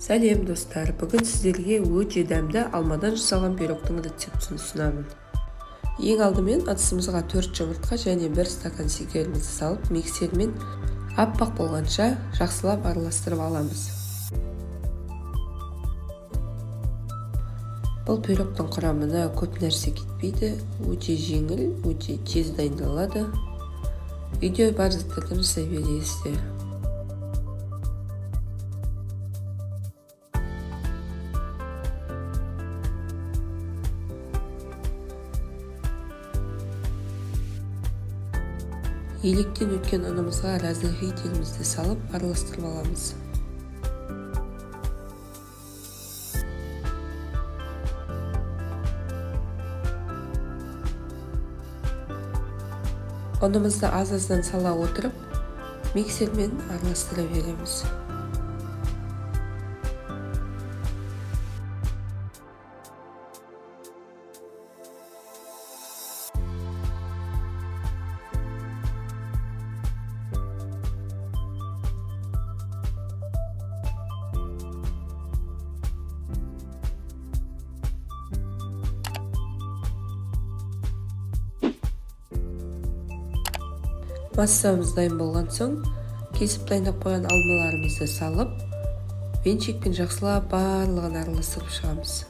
Сәлем достар, бүгін сіздерге өте дәмді алмадан жасалған пирогтың рецептін ұсынамын. Ең алдымен ыдысымызға 4 жұмыртқа және 1 стакан шекерімізді салып, миксермен аппақ болғанша жақсылап араластырып аламыз. Бұл пирогтың құрамына көп нәрсе кетпейді, өте жеңіл, өте тез дайындалады. Үйде бар заттардан жасай бересіздер. Електен өткен ұнымызға разрыхителімізді салып араластырып аламыз. Ұнымызды аз-аздан сала отырып, миксермен араластыра береміз. Массамыз дайын болған соң, кесіп дайындап қойған алмаларымызды салып, венчикпен жақсылап барлығын араластырып шығамыз.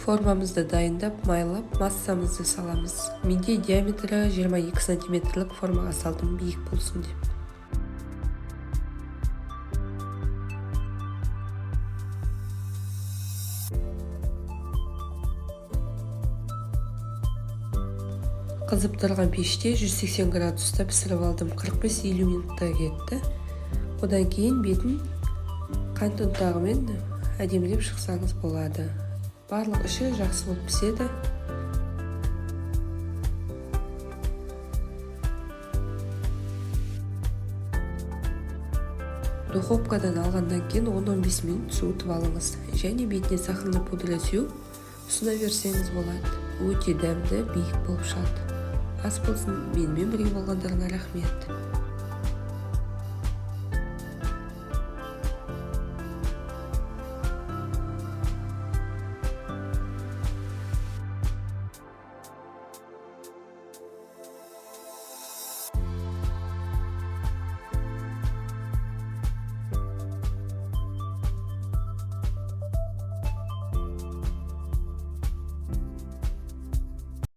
Формамызды дайындап, майлап, массамызды саламыз. Менде диаметрі 22 сантиметрлік формаға салдым, биік болсын деп. Қызып тұрған пеште 180 градуста пісіріп алдым. 45-50 минутта кетті. Одан кейін бетін қант ұнтағымен әдемілеп шықсаңыз болады. Барлық іші жақсы болып піседі. Духовкадан алғаннан кейін 10-15 минут суытып алыңыз. Және бетіне сахарный пудра сеуіп, ұсына берсеңіз болады. Өте дәмді, биік болып шығады. Ас болсын, менімен бірге болғандарыңа рахмет.